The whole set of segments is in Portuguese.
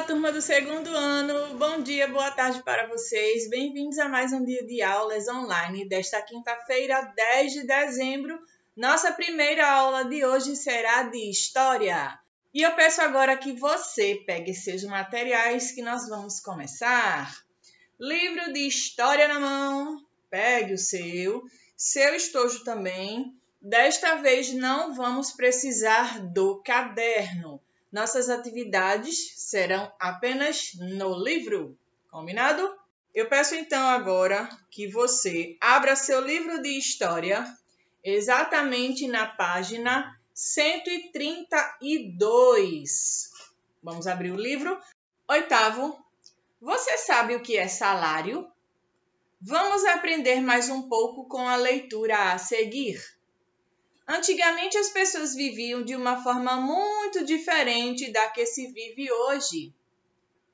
Olá, turma do segundo ano. Bom dia, boa tarde para vocês. Bem-vindos a mais um dia de aulas online desta quinta-feira, 10 de dezembro. Nossa primeira aula de hoje será de História. E eu peço agora que você pegue seus materiais que nós vamos começar. Livro de História na mão, pegue o seu estojo também. Desta vez não vamos precisar do caderno. Nossas atividades serão apenas no livro, combinado? Eu peço então agora que você abra seu livro de história exatamente na página 132. Vamos abrir o livro. Oitavo, você sabe o que é salário? Vamos aprender mais um pouco com a leitura a seguir. Antigamente, as pessoas viviam de uma forma muito diferente da que se vive hoje.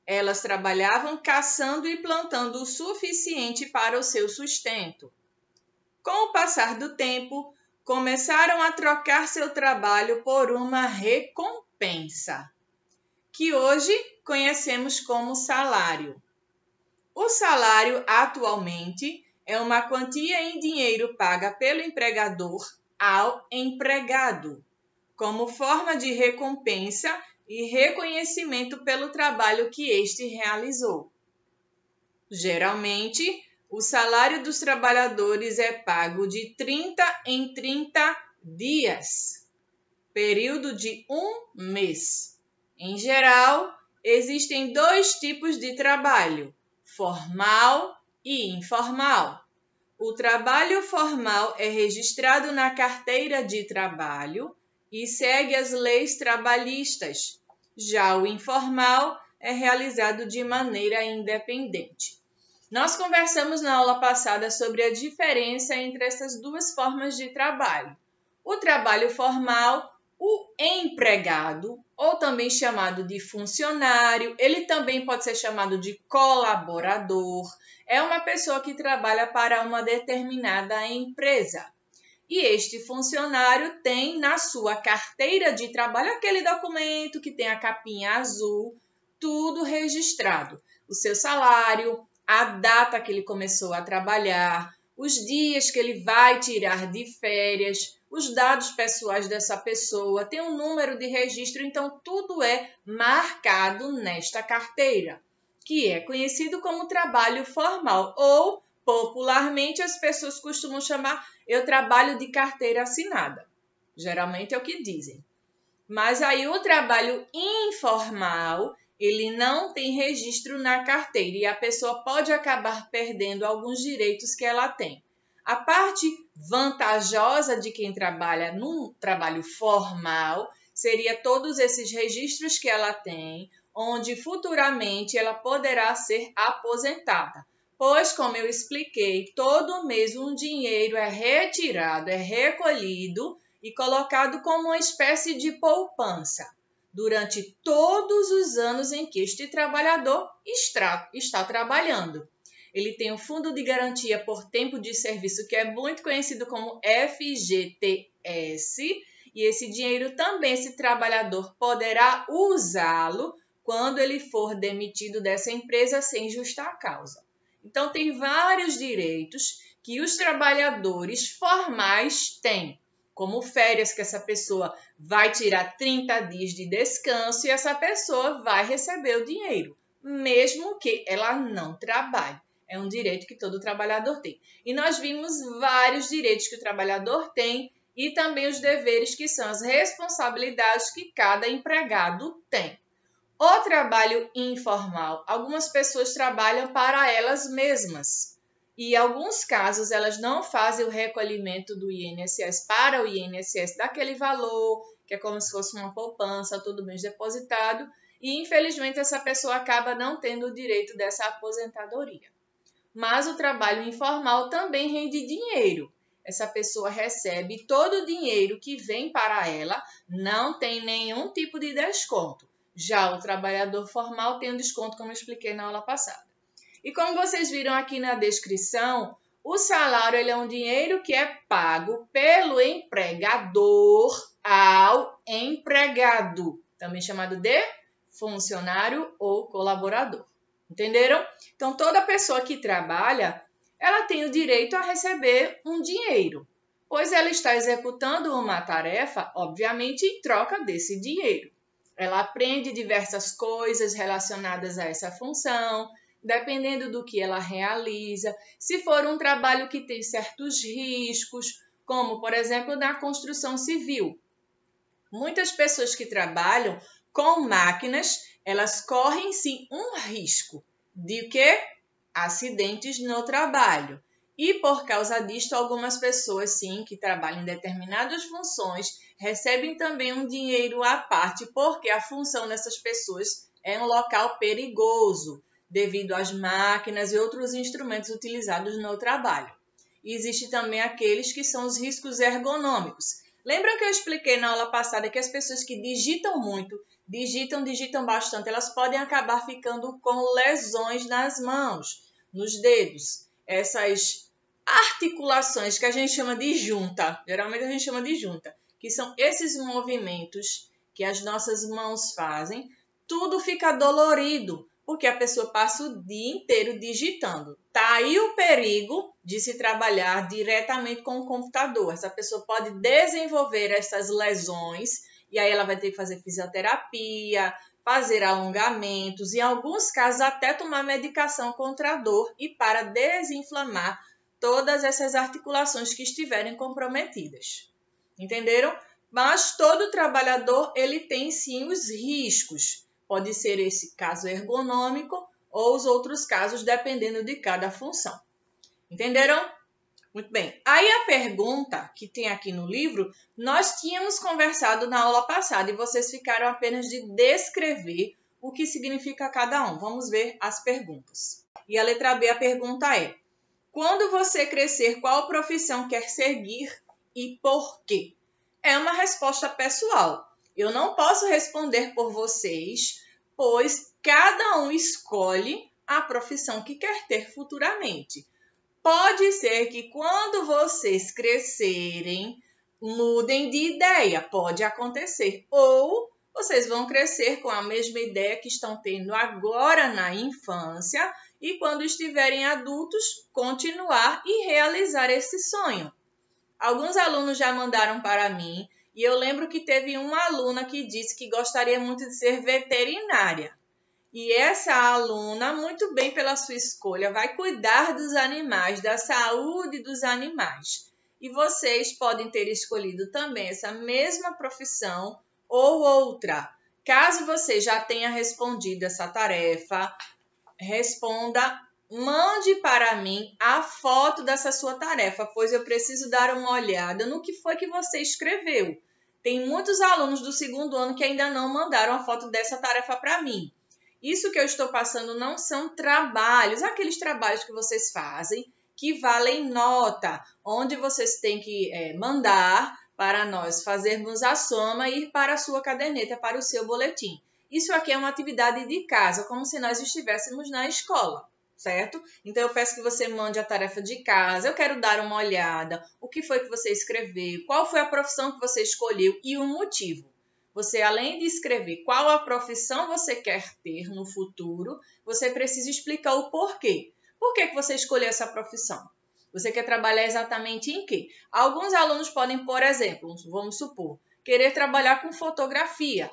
Elas trabalhavam caçando e plantando o suficiente para o seu sustento. Com o passar do tempo, começaram a trocar seu trabalho por uma recompensa, que hoje conhecemos como salário. O salário, atualmente, é uma quantia em dinheiro paga pelo empregador ao empregado, como forma de recompensa e reconhecimento pelo trabalho que este realizou. Geralmente, o salário dos trabalhadores é pago de 30 em 30 dias, período de um mês. Em geral, existem dois tipos de trabalho, formal e informal. O trabalho formal é registrado na carteira de trabalho e segue as leis trabalhistas. Já o informal é realizado de maneira independente. Nós conversamos na aula passada sobre a diferença entre essas duas formas de trabalho. O trabalho formal, o empregado, ou também chamado de funcionário, ele também pode ser chamado de colaborador, é uma pessoa que trabalha para uma determinada empresa. E este funcionário tem na sua carteira de trabalho aquele documento que tem a capinha azul, tudo registrado. O seu salário, a data que ele começou a trabalhar, os dias que ele vai tirar de férias, os dados pessoais dessa pessoa, tem um número de registro, então tudo é marcado nesta carteira, que é conhecido como trabalho formal, ou popularmente as pessoas costumam chamar eu trabalho de carteira assinada. Geralmente é o que dizem. Mas aí o trabalho informal, ele não tem registro na carteira e a pessoa pode acabar perdendo alguns direitos que ela tem. A parte vantajosa de quem trabalha num trabalho formal seria todos esses registros que ela tem, onde futuramente ela poderá ser aposentada. Pois, como eu expliquei, todo mês um dinheiro é retirado, é recolhido e colocado como uma espécie de poupança durante todos os anos em que este trabalhador está trabalhando. Ele tem o Fundo de Garantia por Tempo de Serviço, que é muito conhecido como FGTS, e esse dinheiro também esse trabalhador poderá usá-lo quando ele for demitido dessa empresa sem justa causa. Então, tem vários direitos que os trabalhadores formais têm, como férias, que essa pessoa vai tirar 30 dias de descanso e essa pessoa vai receber o dinheiro, mesmo que ela não trabalhe. É um direito que todo trabalhador tem. E nós vimos vários direitos que o trabalhador tem e também os deveres, que são as responsabilidades que cada empregado tem. O trabalho informal, algumas pessoas trabalham para elas mesmas e, em alguns casos, elas não fazem o recolhimento do INSS para o INSS daquele valor, que é como se fosse uma poupança, todo mês depositado, e, infelizmente, essa pessoa acaba não tendo o direito dessa aposentadoria. Mas o trabalho informal também rende dinheiro. Essa pessoa recebe todo o dinheiro que vem para ela, não tem nenhum tipo de desconto. Já o trabalhador formal tem um desconto, como eu expliquei na aula passada. E como vocês viram aqui na descrição, o salário ele é um dinheiro que é pago pelo empregador ao empregado, também chamado de funcionário ou colaborador. Entenderam? Então, toda pessoa que trabalha, ela tem o direito a receber um dinheiro, pois ela está executando uma tarefa, obviamente, em troca desse dinheiro. Ela aprende diversas coisas relacionadas a essa função, dependendo do que ela realiza. Se for um trabalho que tem certos riscos, como, por exemplo, na construção civil. Muitas pessoas que trabalham com máquinas, elas correm sim um risco de que? Acidentes no trabalho. E por causa disto, algumas pessoas sim que trabalham em determinadas funções recebem também um dinheiro à parte, porque a função dessas pessoas é um local perigoso, devido às máquinas e outros instrumentos utilizados no trabalho. E existe também aqueles que são os riscos ergonômicos. Lembra que eu expliquei na aula passada que as pessoas que digitam muito, digitam bastante, elas podem acabar ficando com lesões nas mãos, nos dedos. Essas articulações que a gente chama de junta, geralmente a gente chama de junta, que são esses movimentos que as nossas mãos fazem, tudo fica dolorido, porque a pessoa passa o dia inteiro digitando. Tá aí o perigo de se trabalhar diretamente com o computador. Essa pessoa pode desenvolver essas lesões e aí ela vai ter que fazer fisioterapia, fazer alongamentos, em alguns casos até tomar medicação contra a dor e para desinflamar todas essas articulações que estiverem comprometidas. Entenderam? Mas todo trabalhador ele tem sim os riscos. Pode ser esse caso ergonômico ou os outros casos, dependendo de cada função. Entenderam? Muito bem. Aí a pergunta que tem aqui no livro, nós tínhamos conversado na aula passada e vocês ficaram apenas de descrever o que significa cada um. Vamos ver as perguntas. E a letra B, a pergunta é: quando você crescer, qual profissão quer seguir e por quê? É uma resposta pessoal. Eu não posso responder por vocês, pois cada um escolhe a profissão que quer ter futuramente. Pode ser que quando vocês crescerem, mudem de ideia, pode acontecer. Ou vocês vão crescer com a mesma ideia que estão tendo agora na infância e quando estiverem adultos, continuar e realizar esse sonho. Alguns alunos já mandaram para mim e eu lembro que teve uma aluna que disse que gostaria muito de ser veterinária. E essa aluna, muito bem pela sua escolha, vai cuidar dos animais, da saúde dos animais. E vocês podem ter escolhido também essa mesma profissão ou outra. Caso você já tenha respondido essa tarefa, responda, mande para mim a foto dessa sua tarefa, pois eu preciso dar uma olhada no que foi que você escreveu. Tem muitos alunos do segundo ano que ainda não mandaram a foto dessa tarefa para mim. Isso que eu estou passando não são trabalhos, aqueles trabalhos que vocês fazem, que valem nota, onde vocês têm que mandar para nós fazermos a soma e ir para a sua caderneta, para o seu boletim. Isso aqui é uma atividade de casa, como se nós estivéssemos na escola, certo? Então, eu peço que você mande a tarefa de casa, eu quero dar uma olhada, o que foi que você escreveu, qual foi a profissão que você escolheu e o motivo. Você, além de escrever qual a profissão você quer ter no futuro, você precisa explicar o porquê. Por que você escolheu essa profissão? Você quer trabalhar exatamente em quê? Alguns alunos podem, por exemplo, vamos supor, querer trabalhar com fotografia,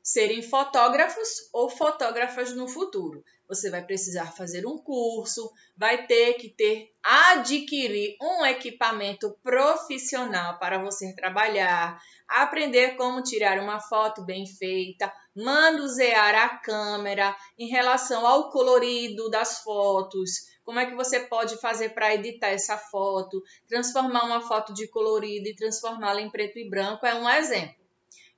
serem fotógrafos ou fotógrafas no futuro. Você vai precisar fazer um curso, vai ter que adquirir um equipamento profissional para você trabalhar, aprender como tirar uma foto bem feita, manusear a câmera em relação ao colorido das fotos, como é que você pode fazer para editar essa foto, transformar uma foto de colorido e transformá-la em preto e branco, é um exemplo.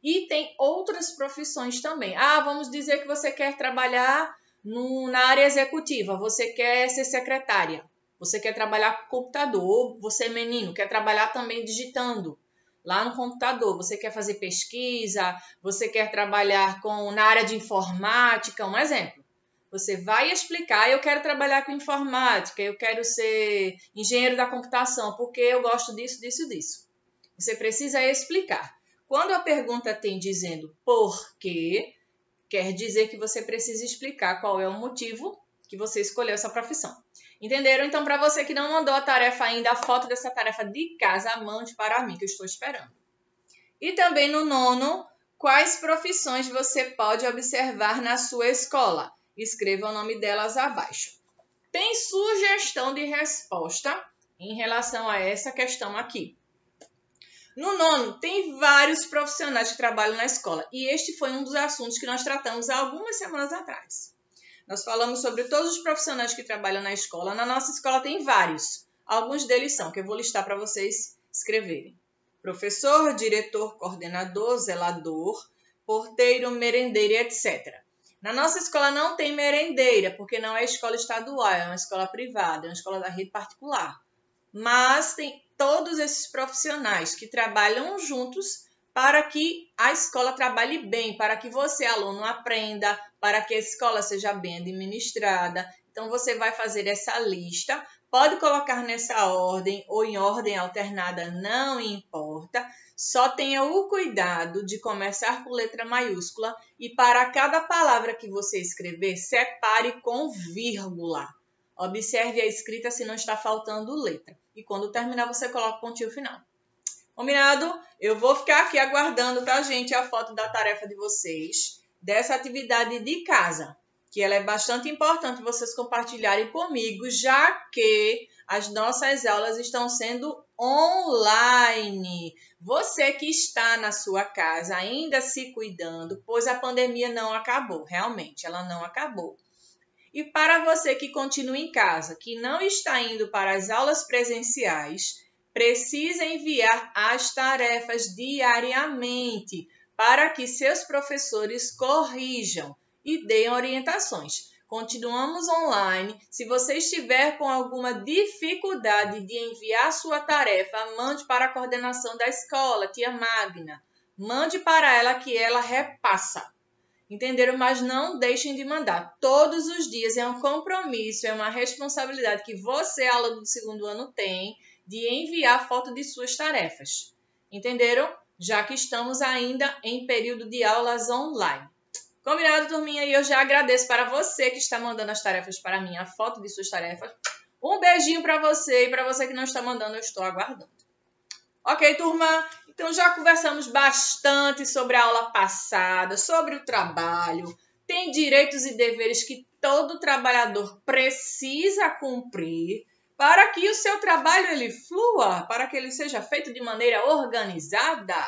E tem outras profissões também. Vamos dizer que você quer trabalhar na área executiva, você quer ser secretária, você quer trabalhar com computador, você é menino, quer trabalhar também digitando lá no computador, você quer fazer pesquisa, você quer trabalhar na área de informática, um exemplo. Você vai explicar, eu quero trabalhar com informática, eu quero ser engenheiro da computação, porque eu gosto disso, disso, disso. Você precisa explicar. Quando a pergunta tem dizendo por quê, Quer dizer que você precisa explicar qual é o motivo que você escolheu essa profissão. Entenderam? Então, para você que não mandou a tarefa ainda, a foto dessa tarefa de casa, mande para mim, que eu estou esperando. E também no nono, quais profissões você pode observar na sua escola? Escreva o nome delas abaixo. Tem sugestão de resposta em relação a essa questão aqui. No nono, tem vários profissionais que trabalham na escola. E este foi um dos assuntos que nós tratamos há algumas semanas atrás. Nós falamos sobre todos os profissionais que trabalham na escola. Na nossa escola tem vários. Alguns deles são, que eu vou listar para vocês escreverem. Professor, diretor, coordenador, zelador, porteiro, merendeira, etc. Na nossa escola não tem merendeira, porque não é escola estadual, é uma escola privada, é uma escola da rede particular. Mas tem todos esses profissionais que trabalham juntos para que a escola trabalhe bem, para que você, aluno, aprenda, para que a escola seja bem administrada. Então, você vai fazer essa lista, pode colocar nessa ordem ou em ordem alternada, não importa. Só tenha o cuidado de começar com letra maiúscula e para cada palavra que você escrever, separe com vírgula. Observe a escrita se não está faltando letra. E quando terminar, você coloca o pontinho final. Combinado? Eu vou ficar aqui aguardando, tá, gente, a foto da tarefa de vocês, dessa atividade de casa, que ela é bastante importante vocês compartilharem comigo, já que as nossas aulas estão sendo online. Você que está na sua casa ainda se cuidando, pois a pandemia não acabou, realmente, ela não acabou. E para você que continua em casa, que não está indo para as aulas presenciais, precisa enviar as tarefas diariamente para que seus professores corrijam e deem orientações. Continuamos online. Se você estiver com alguma dificuldade de enviar sua tarefa, mande para a coordenação da escola, tia Magna. Mande para ela que ela repassa. Entenderam? Mas não deixem de mandar. Todos os dias é um compromisso, é uma responsabilidade que você, aluno do segundo ano, tem de enviar foto de suas tarefas. Entenderam? Já que estamos ainda em período de aulas online. Combinado, turminha? E eu já agradeço para você que está mandando as tarefas para mim, a foto de suas tarefas. Um beijinho para você e para você que não está mandando, eu estou aguardando. Ok, turma? Então, já conversamos bastante sobre a aula passada, sobre o trabalho. Tem direitos e deveres que todo trabalhador precisa cumprir para que o seu trabalho ele flua, para que ele seja feito de maneira organizada.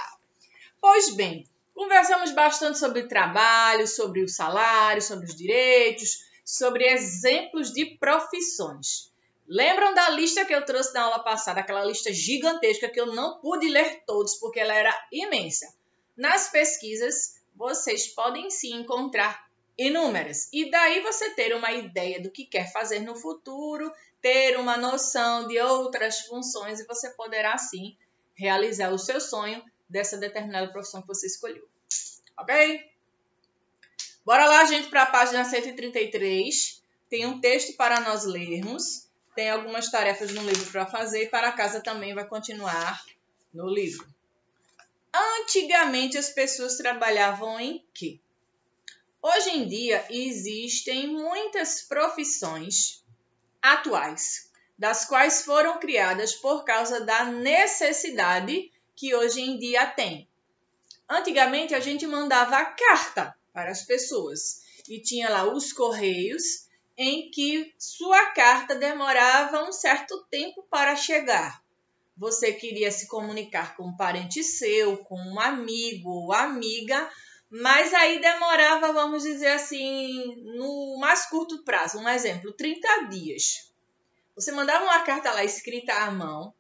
Pois bem, conversamos bastante sobre o trabalho, sobre o salário, sobre os direitos, sobre exemplos de profissões. Lembram da lista que eu trouxe na aula passada, aquela lista gigantesca que eu não pude ler todos porque ela era imensa? Nas pesquisas, vocês podem sim encontrar inúmeras. E daí você ter uma ideia do que quer fazer no futuro, ter uma noção de outras funções e você poderá sim realizar o seu sonho dessa determinada profissão que você escolheu. Ok? Bora lá, gente, para a página 133. Tem um texto para nós lermos. Tem algumas tarefas no livro para fazer e para casa também vai continuar no livro. Antigamente as pessoas trabalhavam em quê? Hoje em dia existem muitas profissões atuais, das quais foram criadas por causa da necessidade que hoje em dia tem. Antigamente a gente mandava carta para as pessoas e tinha lá os correios, em que sua carta demorava um certo tempo para chegar. Você queria se comunicar com um parente seu, com um amigo ou amiga, mas aí demorava, vamos dizer assim, no mais curto prazo. Um exemplo, 30 dias. Você mandava uma carta lá escrita à mão,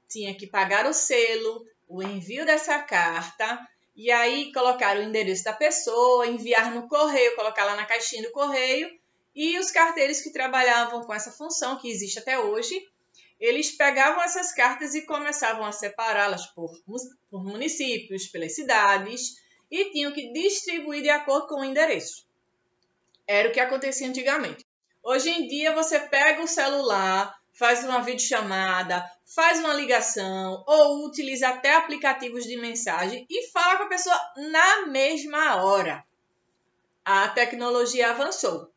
tinha que pagar o selo, o envio dessa carta, e aí colocar o endereço da pessoa, enviar no correio, colocar lá na caixinha do correio. E os carteiros que trabalhavam com essa função, que existe até hoje, eles pegavam essas cartas e começavam a separá-las por municípios, pelas cidades, e tinham que distribuir de acordo com o endereço. Era o que acontecia antigamente. Hoje em dia, você pega o celular, faz uma videochamada, faz uma ligação, ou utiliza até aplicativos de mensagem e fala com a pessoa na mesma hora. a tecnologia avançou.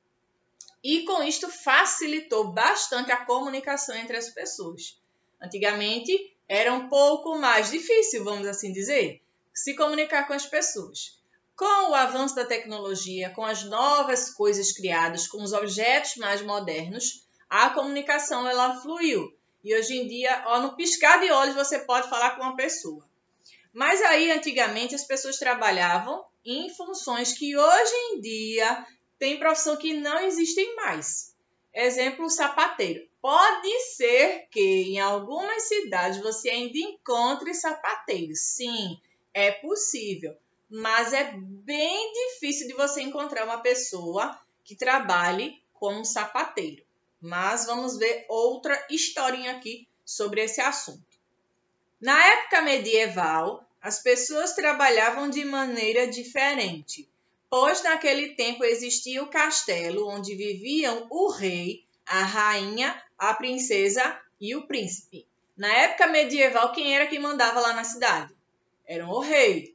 E com isto facilitou bastante a comunicação entre as pessoas. Antigamente era um pouco mais difícil, vamos assim dizer, se comunicar com as pessoas. Com o avanço da tecnologia, com as novas coisas criadas, com os objetos mais modernos, a comunicação ela fluiu. E hoje em dia, no piscar de olhos, você pode falar com uma pessoa. Mas aí, antigamente, as pessoas trabalhavam em funções que hoje em dia tem profissão que não existem mais. Exemplo, sapateiro. Pode ser que em algumas cidades você ainda encontre sapateiros. Sim, é possível. Mas é bem difícil de você encontrar uma pessoa que trabalhe como sapateiro. Mas vamos ver outra historinha aqui sobre esse assunto. Na época medieval, as pessoas trabalhavam de maneira diferente, pois naquele tempo existia o castelo onde viviam o rei, a rainha, a princesa e o príncipe. Na época medieval, quem era que mandava lá na cidade? Era o rei.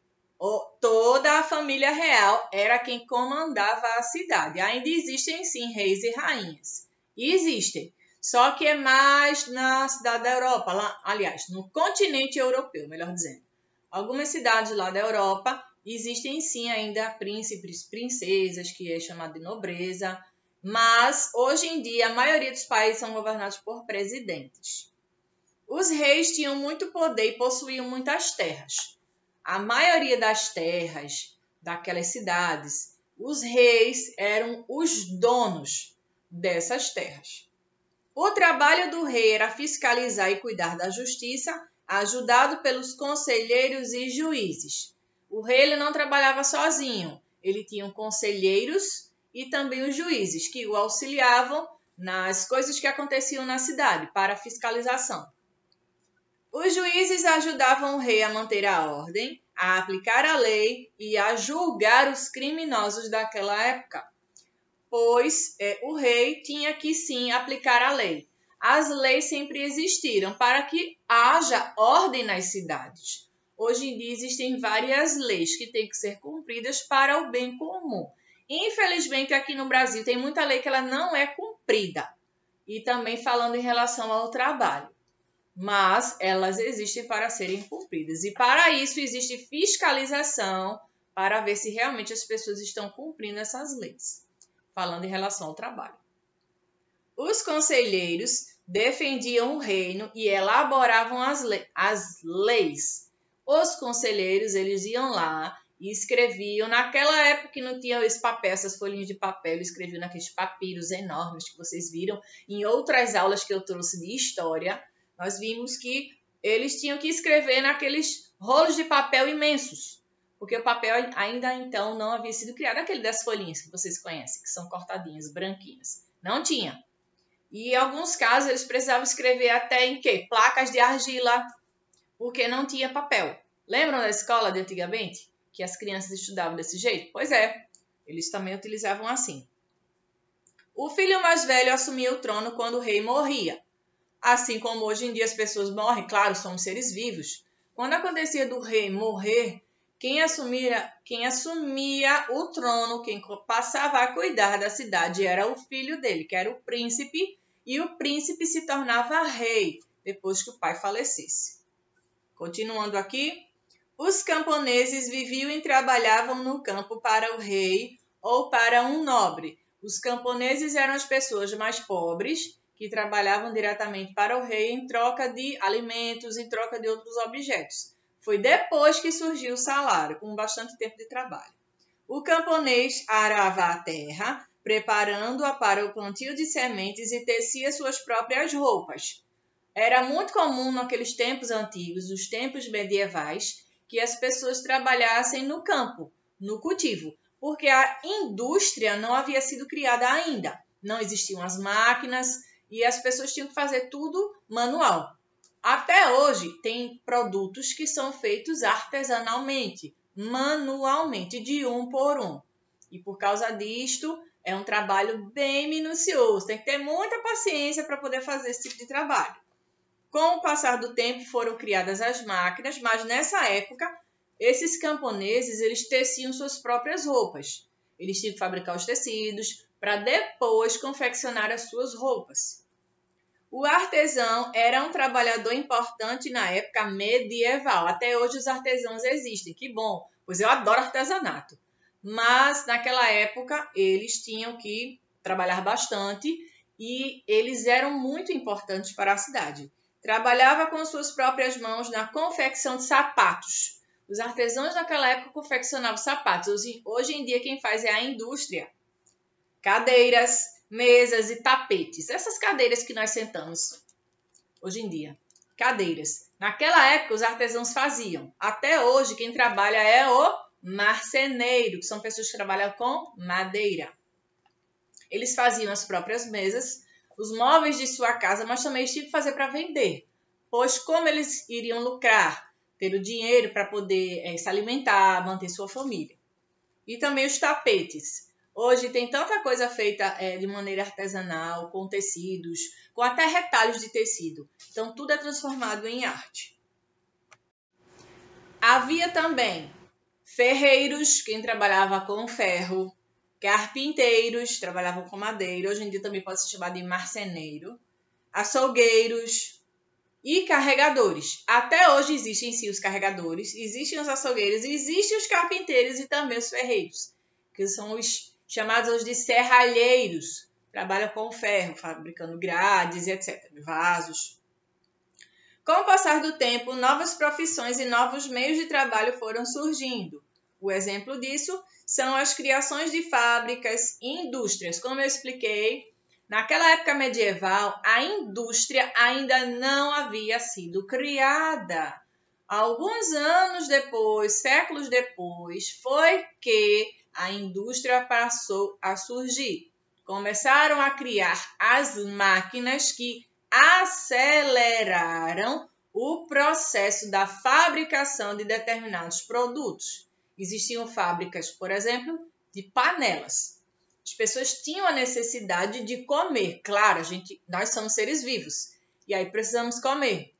Toda a família real era quem comandava a cidade. Ainda existem sim reis e rainhas. Existem. Só que é mais na cidade da Europa, lá, aliás, no continente europeu, melhor dizendo. Algumas cidades lá da Europa existem sim ainda príncipes, princesas, que é chamado de nobreza, mas hoje em dia a maioria dos países são governados por presidentes. Os reis tinham muito poder e possuíam muitas terras. A maioria das terras daquelas cidades, os reis eram os donos dessas terras. O trabalho do rei era fiscalizar e cuidar da justiça, ajudado pelos conselheiros e juízes. O rei ele não trabalhava sozinho, ele tinha conselheiros e também os juízes, que o auxiliavam nas coisas que aconteciam na cidade, para a fiscalização. Os juízes ajudavam o rei a manter a ordem, a aplicar a lei e a julgar os criminosos daquela época, pois o rei tinha que sim aplicar a lei. As leis sempre existiram para que haja ordem nas cidades. Hoje em dia existem várias leis que têm que ser cumpridas para o bem comum. Infelizmente aqui no Brasil tem muita lei que ela não é cumprida. E também falando em relação ao trabalho. Mas elas existem para serem cumpridas. E para isso existe fiscalização para ver se realmente as pessoas estão cumprindo essas leis. Falando em relação ao trabalho. Os conselheiros defendiam o reino e elaboravam as leis. Os conselheiros, eles iam lá e escreviam. Naquela época que não tinha esse papel, essas folhinhas de papel, eles escreviam naqueles papiros enormes que vocês viram em outras aulas que eu trouxe de história. Nós vimos que eles tinham que escrever naqueles rolos de papel imensos, porque o papel ainda então não havia sido criado. Aquele das folhinhas que vocês conhecem, que são cortadinhas, branquinhas. Não tinha. E em alguns casos eles precisavam escrever até em quê? Placas de argila, porque não tinha papel. Lembram da escola de antigamente? Que as crianças estudavam desse jeito? Pois é, eles também utilizavam assim. O filho mais velho assumia o trono quando o rei morria. Assim como hoje em dia as pessoas morrem, claro, somos seres vivos. Quando acontecia do rei morrer, quem assumia o trono, quem passava a cuidar da cidade era o filho dele, que era o príncipe, e o príncipe se tornava rei depois que o pai falecesse. Continuando aqui, os camponeses viviam e trabalhavam no campo para o rei ou para um nobre. Os camponeses eram as pessoas mais pobres, que trabalhavam diretamente para o rei em troca de alimentos, em troca de outros objetos. Foi depois que surgiu o salário, com bastante tempo de trabalho. O camponês arava a terra, preparando-a para o plantio de sementes e tecia suas próprias roupas. Era muito comum naqueles tempos antigos, nos tempos medievais, que as pessoas trabalhassem no campo, no cultivo, porque a indústria não havia sido criada ainda. Não existiam as máquinas, e as pessoas tinham que fazer tudo manual. Até hoje, tem produtos que são feitos artesanalmente, manualmente, de um por um. E por causa disto, é um trabalho bem minucioso. Tem que ter muita paciência para poder fazer esse tipo de trabalho. Com o passar do tempo, foram criadas as máquinas, mas nessa época, esses camponeses, eles teciam suas próprias roupas. Eles tinham que fabricar os tecidos para depois confeccionar as suas roupas. O artesão era um trabalhador importante na época medieval. Até hoje os artesãos existem. Que bom, pois eu adoro artesanato. Mas naquela época eles tinham que trabalhar bastante e eles eram muito importantes para a cidade. Trabalhava com suas próprias mãos na confecção de sapatos. Os artesãos naquela época confeccionavam sapatos. Hoje em dia quem faz é a indústria. Cadeiras, mesas e tapetes. Essas cadeiras que nós sentamos hoje em dia. Cadeiras. Naquela época os artesãos faziam. Até hoje quem trabalha é o marceneiro, que são pessoas que trabalham com madeira. Eles faziam as próprias mesas, os móveis de sua casa, mas também eles tinham que fazer para vender. Pois como eles iriam lucrar? Ter o dinheiro para poder se alimentar, manter sua família. E também os tapetes. Hoje tem tanta coisa feita de maneira artesanal, com tecidos, com até retalhos de tecido. Então, tudo é transformado em arte. Havia também ferreiros, quem trabalhava com ferro, carpinteiros, trabalhavam com madeira. Hoje em dia também pode se chamar de marceneiro. Açougueiros e carregadores. Até hoje existem sim os carregadores, existem os açougueiros, existem os carpinteiros e também os ferreiros, que são os chamados hoje de serralheiros. Trabalham com ferro, fabricando grades e etc., vasos. Com o passar do tempo, novas profissões e novos meios de trabalho foram surgindo. O exemplo disso são as criações de fábricas e indústrias. Como eu expliquei, naquela época medieval, a indústria ainda não havia sido criada. Alguns anos depois, séculos depois, foi que a indústria passou a surgir. Começaram a criar as máquinas que aceleraram o processo da fabricação de determinados produtos. Existiam fábricas, por exemplo, de panelas. As pessoas tinham a necessidade de comer. Claro, nós somos seres vivos e aí precisamos comer.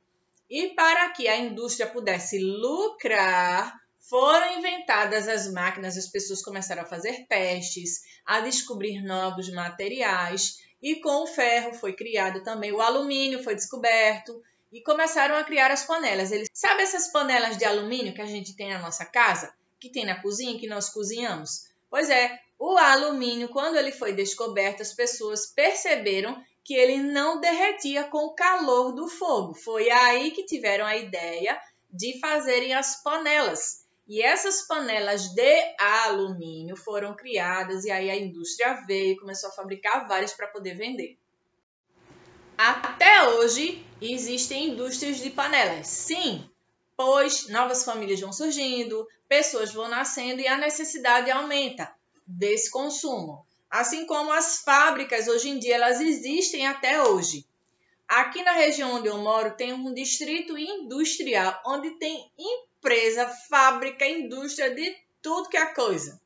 E para que a indústria pudesse lucrar, foram inventadas as máquinas, as pessoas começaram a fazer testes, a descobrir novos materiais e com o ferro foi criado também, o alumínio foi descoberto e começaram a criar as panelas. Sabe essas panelas de alumínio que a gente tem na nossa casa, que tem na cozinha, que nós cozinhamos? Pois é, o alumínio, quando ele foi descoberto, as pessoas perceberam que ele não derretia com o calor do fogo. Foi aí que tiveram a ideia de fazerem as panelas. E essas panelas de alumínio foram criadas e aí a indústria veio e começou a fabricar várias para poder vender. Até hoje existem indústrias de panelas. Sim, pois novas famílias vão surgindo, pessoas vão nascendo e a necessidade aumenta desse consumo. Assim como as fábricas, hoje em dia, elas existem até hoje. Aqui na região onde eu moro, tem um distrito industrial, onde tem empresa, fábrica, indústria, de tudo que é coisa.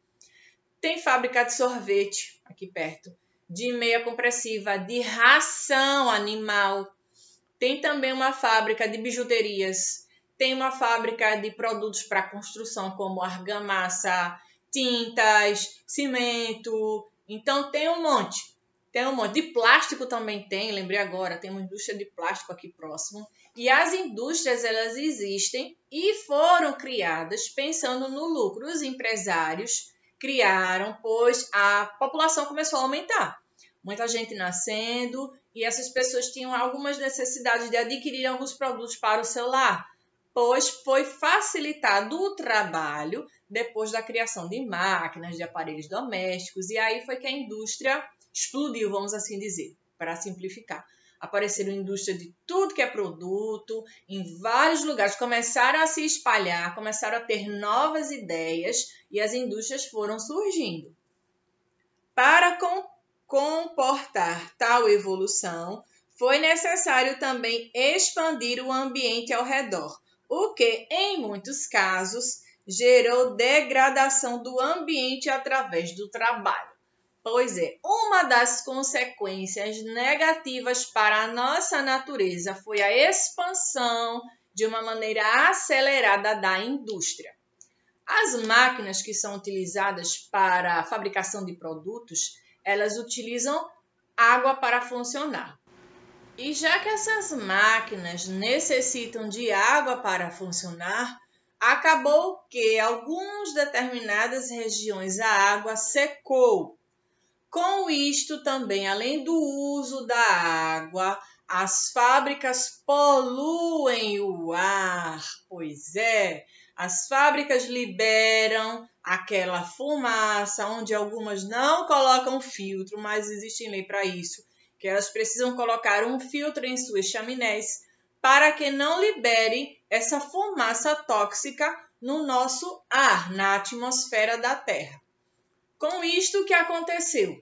Tem fábrica de sorvete aqui perto, de meia compressiva, de ração animal. Tem também uma fábrica de bijuterias. Tem uma fábrica de produtos para construção, como argamassa, tintas, cimento. Então, tem um monte. Tem um monte. De plástico também tem, lembrei agora, tem uma indústria de plástico aqui próximo. E as indústrias, elas existem e foram criadas pensando no lucro. Os empresários criaram, pois a população começou a aumentar. Muita gente nascendo e essas pessoas tinham algumas necessidades de adquirir alguns produtos para o seu lar, pois foi facilitado o trabalho depois da criação de máquinas, de aparelhos domésticos, e aí foi que a indústria explodiu, vamos assim dizer, para simplificar. Apareceram indústrias de tudo que é produto, em vários lugares, começaram a se espalhar, começaram a ter novas ideias e as indústrias foram surgindo. Para comportar tal evolução, foi necessário também expandir o ambiente ao redor, o que, em muitos casos, gerou degradação do ambiente através do trabalho. Pois é, uma das consequências negativas para a nossa natureza foi a expansão de uma maneira acelerada da indústria. As máquinas que são utilizadas para a fabricação de produtos, elas utilizam água para funcionar. E já que essas máquinas necessitam de água para funcionar, acabou que em algumas determinadas regiões a água secou. Com isto também, além do uso da água, as fábricas poluem o ar. Pois é, as fábricas liberam aquela fumaça, onde algumas não colocam filtro, mas existe lei para isso, que elas precisam colocar um filtro em suas chaminés para que não libere essa fumaça tóxica no nosso ar, na atmosfera da Terra. Com isto, o que aconteceu?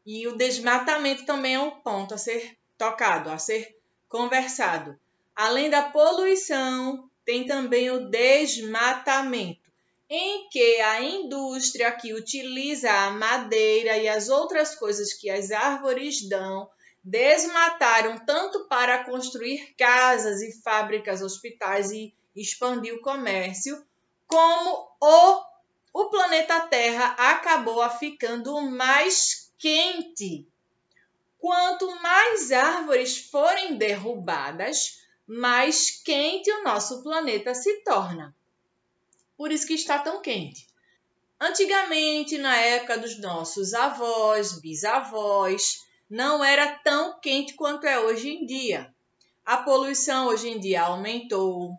E o desmatamento também é um ponto a ser tocado, a ser conversado. Além da poluição, tem também o desmatamento, em que a indústria que utiliza a madeira e as outras coisas que as árvores dão, desmataram tanto para construir casas e fábricas, hospitais e expandir o comércio, como o planeta Terra acabou ficando mais quente. Quanto mais árvores forem derrubadas, mais quente o nosso planeta se torna. Por isso que está tão quente. Antigamente, na época dos nossos avós, bisavós, não era tão quente quanto é hoje em dia. A poluição hoje em dia aumentou.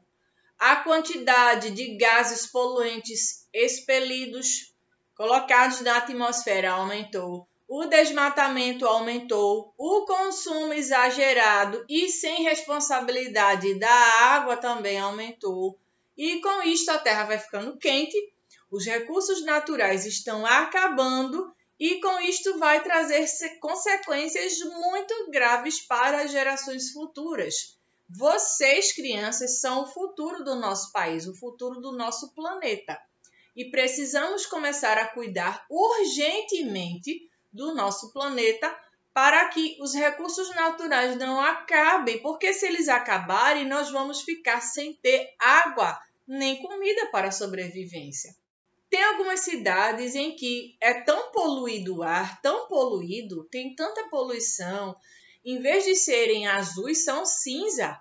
A quantidade de gases poluentes expelidos, colocados na atmosfera aumentou. O desmatamento aumentou, o consumo exagerado e sem responsabilidade da água também aumentou. E com isto a Terra vai ficando quente, os recursos naturais estão acabando e com isto vai trazer consequências muito graves para as gerações futuras. Vocês, crianças, são o futuro do nosso país, o futuro do nosso planeta. E precisamos começar a cuidar urgentemente do nosso planeta para que os recursos naturais não acabem, porque se eles acabarem, nós vamos ficar sem ter água nem comida para a sobrevivência. Tem algumas cidades em que é tão poluído o ar, tão poluído, tem tanta poluição, em vez de serem azuis, são cinza,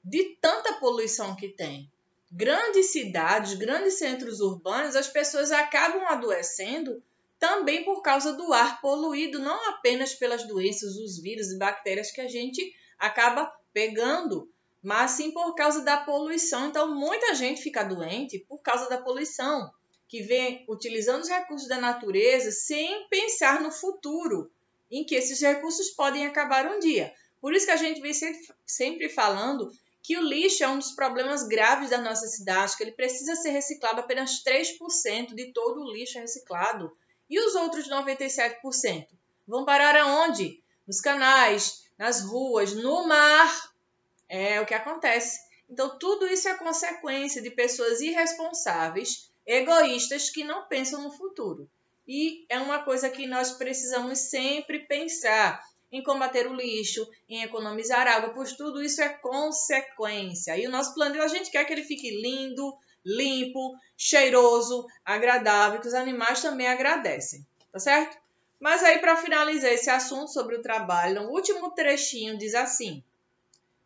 de tanta poluição que tem. Grandes cidades, grandes centros urbanos, as pessoas acabam adoecendo também por causa do ar poluído, não apenas pelas doenças, os vírus e bactérias que a gente acaba pegando, mas sim por causa da poluição. Então, muita gente fica doente por causa da poluição, que vem utilizando os recursos da natureza sem pensar no futuro, em que esses recursos podem acabar um dia. Por isso que a gente vem sempre falando que o lixo é um dos problemas graves da nossa cidade, que ele precisa ser reciclado, apenas 3% de todo o lixo é reciclado. E os outros 97% vão parar aonde? Nos canais, nas ruas, no mar. É o que acontece. Então, tudo isso é consequência de pessoas irresponsáveis, egoístas, que não pensam no futuro. E é uma coisa que nós precisamos sempre pensar em combater o lixo, em economizar água, pois tudo isso é consequência. E o nosso planeta, a gente quer que ele fique lindo, limpo, cheiroso, agradável, que os animais também agradecem, tá certo? Mas aí, para finalizar esse assunto sobre o trabalho, no último trechinho diz assim: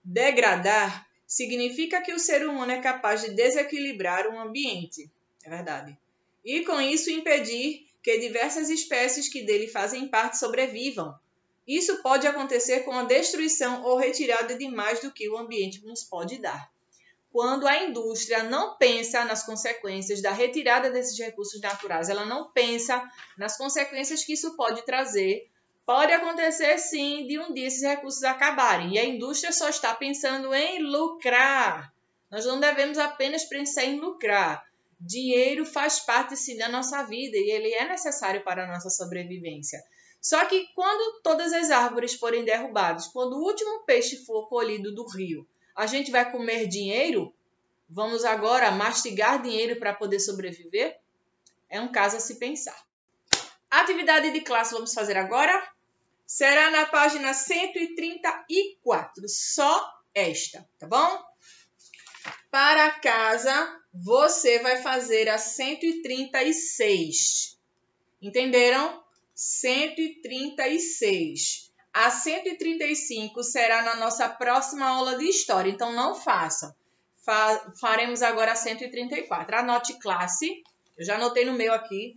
degradar significa que o ser humano é capaz de desequilibrar um ambiente, é verdade, e com isso impedir que diversas espécies que dele fazem parte sobrevivam. Isso pode acontecer com a destruição ou retirada de mais do que o ambiente nos pode dar. Quando a indústria não pensa nas consequências da retirada desses recursos naturais, ela não pensa nas consequências que isso pode trazer, pode acontecer sim de um dia esses recursos acabarem. E a indústria só está pensando em lucrar. Nós não devemos apenas pensar em lucrar. Dinheiro faz parte sim da nossa vida e ele é necessário para a nossa sobrevivência. Só que quando todas as árvores forem derrubadas, quando o último peixe for colhido do rio, a gente vai comer dinheiro? Vamos agora mastigar dinheiro para poder sobreviver? É um caso a se pensar. Atividade de classe vamos fazer agora? Será na página 134, só esta, tá bom? Para casa você vai fazer a 136. Entenderam? 136. A 135 será na nossa próxima aula de história, então não façam. Faremos agora a 134. Anote classe. Eu já anotei no meu aqui.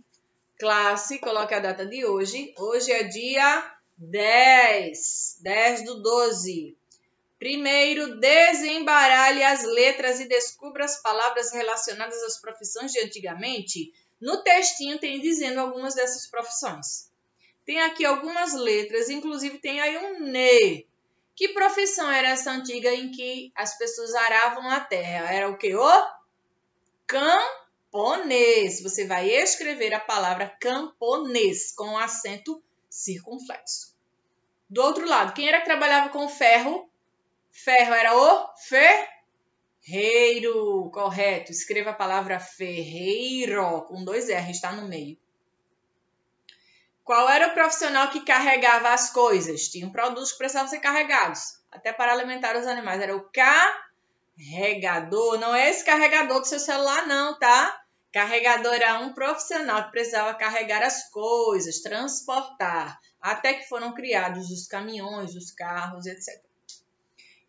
Classe, coloque a data de hoje. Hoje é dia 10 do 12. Primeiro, desembaralhe as letras e descubra as palavras relacionadas às profissões de antigamente. No textinho tem dizendo algumas dessas profissões. Tem aqui algumas letras, inclusive tem aí um NE. Que profissão era essa antiga em que as pessoas aravam a terra? Era o quê? O camponês. Você vai escrever a palavra camponês com acento circunflexo. Do outro lado, quem era que trabalhava com ferro? Ferro era o ferreiro, correto. Escreva a palavra ferreiro com 2 R, está no meio. Qual era o profissional que carregava as coisas? Tinham produtos que precisavam ser carregados, até para alimentar os animais. Era o carregador. Não é esse carregador do seu celular, não, tá? Carregador era um profissional que precisava carregar as coisas, transportar, até que foram criados os caminhões, os carros, etc.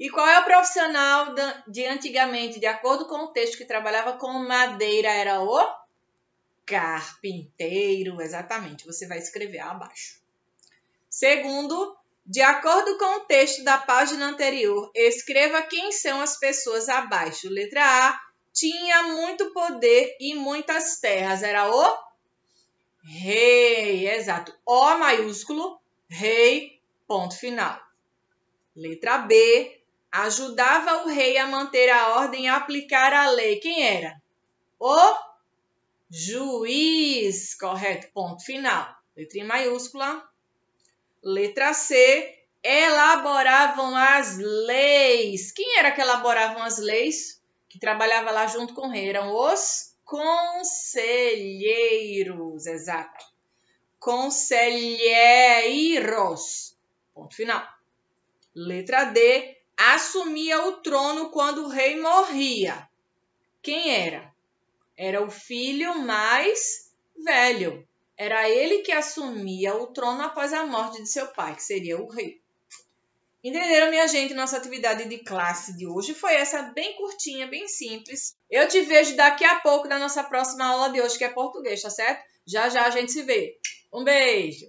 E qual é o profissional de antigamente, de acordo com o texto, que trabalhava com madeira? Era o carpinteiro, exatamente. Você vai escrever abaixo. Segundo, de acordo com o texto da página anterior, escreva quem são as pessoas abaixo. Letra A, tinha muito poder e muitas terras. Era o rei, exato. O maiúsculo, rei, ponto final. Letra B, ajudava o rei a manter a ordem e a aplicar a lei. Quem era? O juiz, correto, ponto final. Letra maiúscula. Letra C, elaboravam as leis. Quem era que elaboravam as leis? Que trabalhava lá junto com o rei. Eram os conselheiros, exato. Conselheiros, ponto final. Letra D, assumia o trono quando o rei morria. Quem era? Era o filho mais velho. Era ele que assumia o trono após a morte de seu pai, que seria o rei. Entenderam, minha gente? Nossa atividade de classe de hoje foi essa, bem curtinha, bem simples. Eu te vejo daqui a pouco na nossa próxima aula de hoje, que é português, tá certo? Já já a gente se vê. Um beijo!